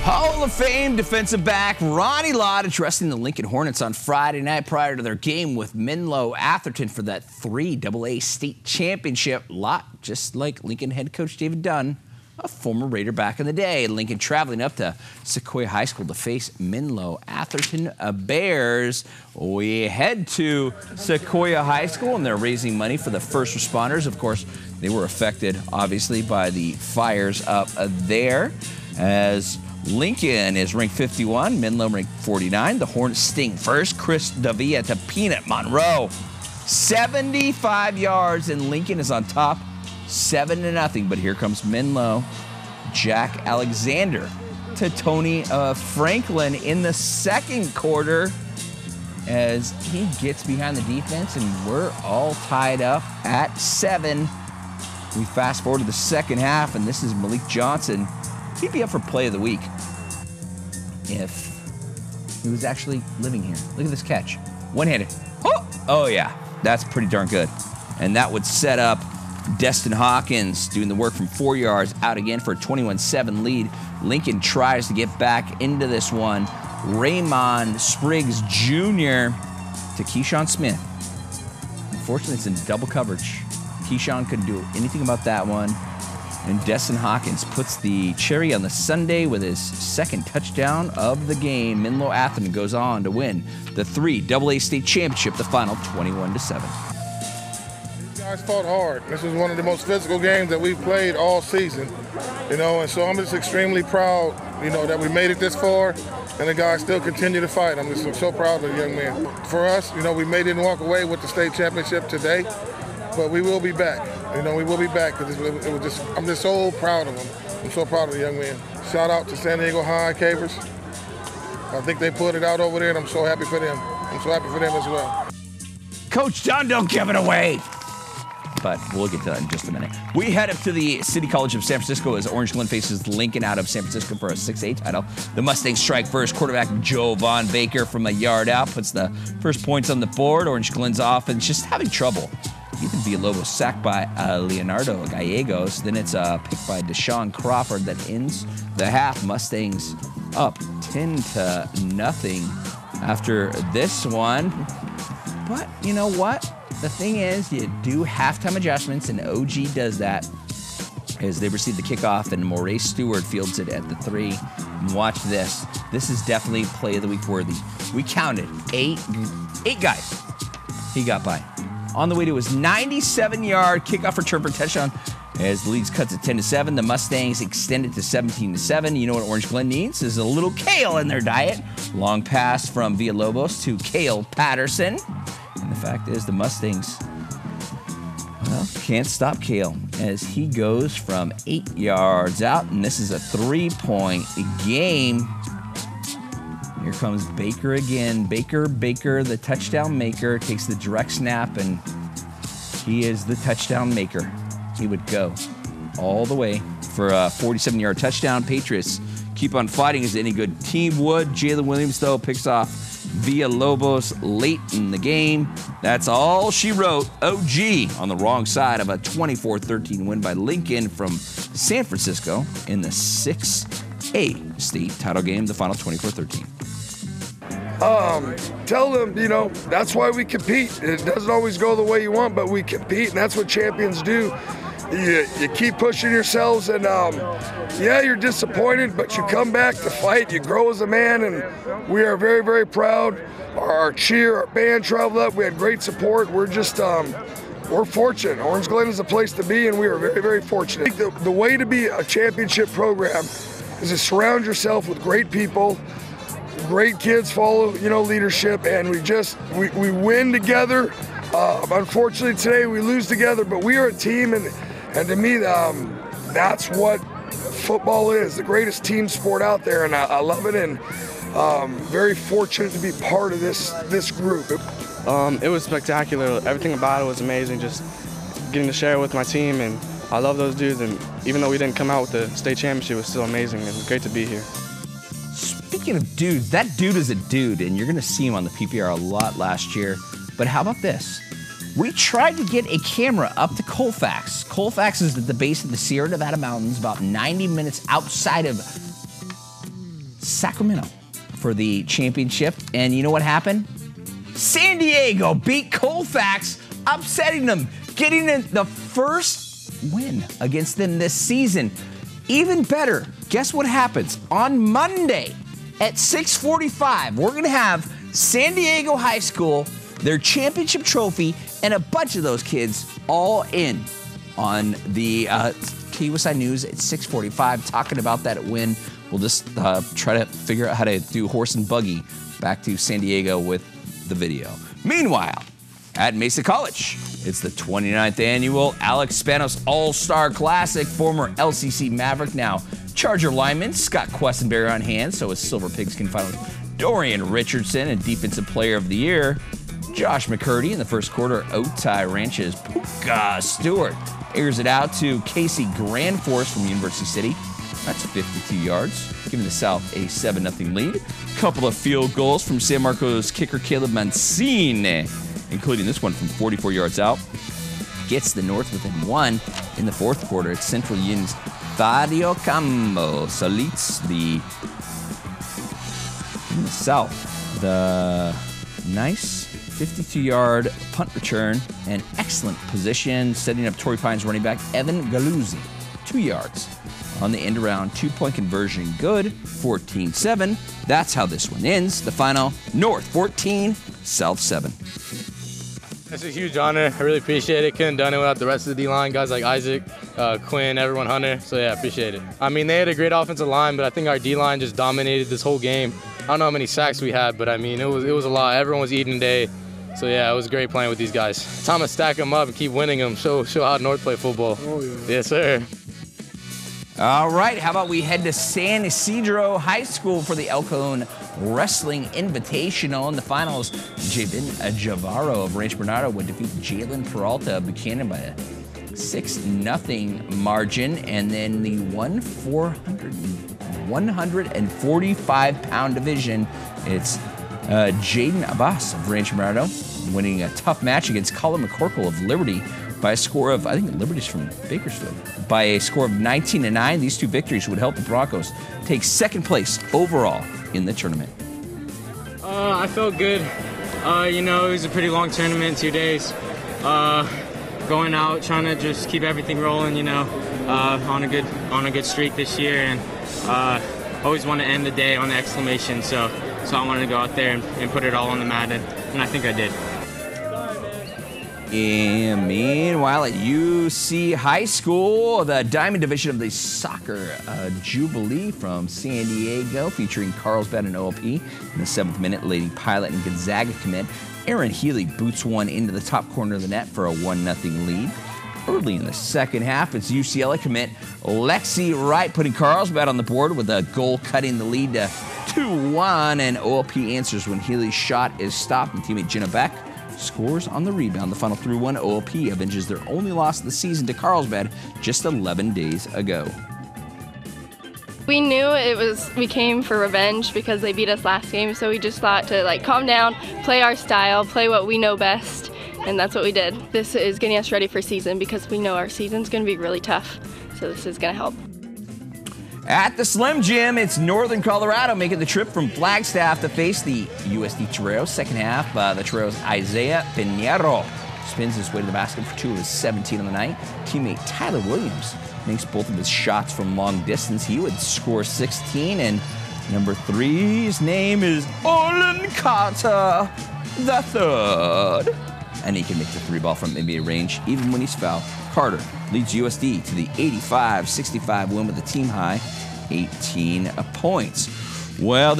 Hall of Fame defensive back Ronnie Lott addressing the Lincoln Hornets on Friday night prior to their game with Menlo Atherton for that 3AA state championship. Lott, just like Lincoln head coach David Dunn, a former Raider back in the day. Lincoln traveling up to Sequoia High School to face Menlo Atherton Bears. We head to Sequoia High School, and they're raising money for the first responders. Of course, they were affected, obviously, by the fires up there. As Lincoln is ranked 51, Menlo ranked 49. The Hornets sting first. Chris Davia to Peanut Monroe. 75 yards, and Lincoln is on top, 7-0. But here comes Menlo. Jack Alexander to Tony Franklin in the second quarter as he gets behind the defense, and we're all tied up at 7. We fast forward to the second half, and this is Malik Johnson. He'd be up for play of the week if he was actually living here. Look at this catch. One-handed. Oh, yeah. That's pretty darn good. And that would set up Destin Hawkins doing the work from 4 yards out again for a 21-7 lead. Lincoln tries to get back into this one. Raymond Spriggs Jr. to Keyshawn Smith. Unfortunately, it's in double coverage. Keyshawn couldn't do anything about that one. And Destin Hawkins puts the cherry on the sundae with his second touchdown of the game. Menlo Atherton goes on to win the 3AA state championship, the final 21-7. These guys fought hard. This was one of the most physical games that we've played all season, and so I'm just extremely proud, that we made it this far, and the guys still continue to fight. I'm just so proud of the young men. For us, we didn't walk away with the state championship today, but we will be back. We will be back because I'm just so proud of them. I'm so proud of the young men. Shout out to San Diego High Cavers. I think they put it out over there, and I'm so happy for them. I'm so happy for them as well. Coach Dunn, don't give it away. But we'll get to that in just a minute. We head up to the City College of San Francisco as Orange Glen faces Lincoln out of San Francisco for a 6A title. The Mustangs strike first. Quarterback Joe Von Baker from a yard out puts the first points on the board. Orange Glen's offense just having trouble. Ethan Villalobos sacked by Leonardo Gallegos. Then it's a pick by Deshaun Crawford that ends the half. Mustangs up 10-0 after this one. But you know what? The thing is, you do halftime adjustments, and OG does that as they receive the kickoff, and Maurice Stewart fields it at the 3. And watch this. This is definitely play of the week worthy. We counted eight guys he got by. On the way to his 97-yard kickoff return for touchdown as the lead cuts at 10-7. The Mustangs extend it to 17-7. You know what Orange Glen needs is a little kale in their diet. Long pass from Villalobos to Cale Patterson. And the fact is the Mustangs, can't stop Cale as he goes from 8 yards out. And this is a 3-point game. Here comes Baker again. Baker, the touchdown maker, takes the direct snap, and he is the touchdown maker. He would go all the way for a 47-yard touchdown. Patriots keep on fighting as any good team would. Jalen Williams, though, picks off Villalobos late in the game. That's all she wrote. OG on the wrong side of a 24-13 win by Lincoln from San Francisco in the 6A state title game, the final 24-13. Tell them, that's why we compete. It doesn't always go the way you want, but we compete, and that's what champions do. You keep pushing yourselves, and you're disappointed, but you come back to fight. You grow as a man, and we are very, very proud. Our band traveled up. We had great support. We're just, we're fortunate. Orange Glen is a place to be, and we are very, very fortunate. I think the way to be a championship program is to surround yourself with great people. Great kids follow, leadership, and we win together. Unfortunately, today we lose together, but we are a team, and to me, that's what football is, the greatest team sport out there, and I love it, and very fortunate to be part of this group. It was spectacular. Everything about it was amazing. Just getting to share it with my team, and I love those dudes. And even though we didn't come out with the state championship, it was still amazing, and it was great to be here. Speaking of dudes, that dude is a dude, and you're going to see him on the PPR a lot last year. But how about this? We tried to get a camera up to Colfax. Colfax is at the base of the Sierra Nevada mountains, about 90 minutes outside of Sacramento for the championship. And you know what happened? San Diego beat Colfax, upsetting them, getting the first win against them this season. Even better, guess what happens? On Monday at 6:45, we're going to have San Diego High School, their championship trophy, and a bunch of those kids all in on the KUSI News at 6:45, talking about that win. We'll just try to figure out how to do horse and buggy back to San Diego with the video. Meanwhile, at Mesa College, it's the 29th annual Alex Panos All-Star Classic. Former LCC Maverick, now Charger lineman Scott Questenberry on hand, so his Silver Pigs can finally Dorian Richardson, and Defensive Player of the Year Josh McCurdy. In the first quarter, Otay Ranch's Puka Stewart airs it out to Casey Grandforce from University City. That's 52 yards, giving the South a 7-0 lead. Couple of field goals from San Marcos kicker Caleb Mancini, including this one from 44 yards out. Gets the North within one in the fourth quarter. It's Central Union's Thadio Cambo Solits in the South. The nice 52-yard punt return and excellent position, setting up Torrey Pines running back Evan Galuzzi. 2 yards on the end around, 2-point conversion good, 14-7. That's how this one ends. The final, North 14, South 7. It's a huge honor. I really appreciate it. Couldn't have done it without the rest of the D-line, guys like Isaac, Quinn, everyone, Hunter. So yeah, appreciate it. I mean, they had a great offensive line, but I think our D-line just dominated this whole game. I don't know how many sacks we had, but I mean, it was a lot. Everyone was eating today. So yeah, it was great playing with these guys. Time to stack them up and keep winning them. Show how North play football. Oh, yeah. Yes, sir. All right, how about we head to San Isidro High School for the Cajon Wrestling Invitational. In the finals, Jabin Javaro of Rancho Bernardo would defeat Jalen Peralta of Buchanan by a 6-0 margin. And then the 145-pound division, it's Jaden Abbas of Rancho Bernardo winning a tough match against Colin McCorkle of Liberty by a score of, I think Liberty's from Bakersfield, by a score of 19-9. These two victories would help the Broncos take second place overall in the tournament. I felt good. You know, it was a pretty long tournament, 2 days. Going out, trying to just keep everything rolling, you know, on a good streak this year, and always want to end the day on the exclamation. So I wanted to go out there and put it all on the mat, and I think I did. And meanwhile, at UC High School, the Diamond Division of the Soccer Jubilee from San Diego, featuring Carlsbad and OLP. In the 7th minute, Lady Pilot and Gonzaga commit Aaron Healy boots one into the top corner of the net for a 1-0 lead. Early in the second half, it's UCLA commit Lexi Wright putting Carlsbad on the board with a goal cutting the lead to 2-1, and OLP answers when Healy's shot is stopped, and teammate Jenna Beck scores on the rebound. The final 3-1. OLP avenges their only loss of the season to Carlsbad just 11 days ago. We knew we came for revenge because they beat us last game, so we just thought to calm down, play our style, play what we know best, and that's what we did. This is getting us ready for season because we know our season's going to be really tough, so this is going to help. At the Slim Jim, it's Northern Colorado making the trip from Flagstaff to face the USD Toreros. Second half, the Toreros' Isaiah Pinheiro spins his way to the basket for 2 of his 17 on the night. Teammate Tyler Williams makes both of his shots from long distance. He would score 16, and number 3's name is Olin Carter III. And he can make the 3-ball from NBA range even when he's fouled. Carter leads USD to the 85-65 win with a team high 18 points. Well,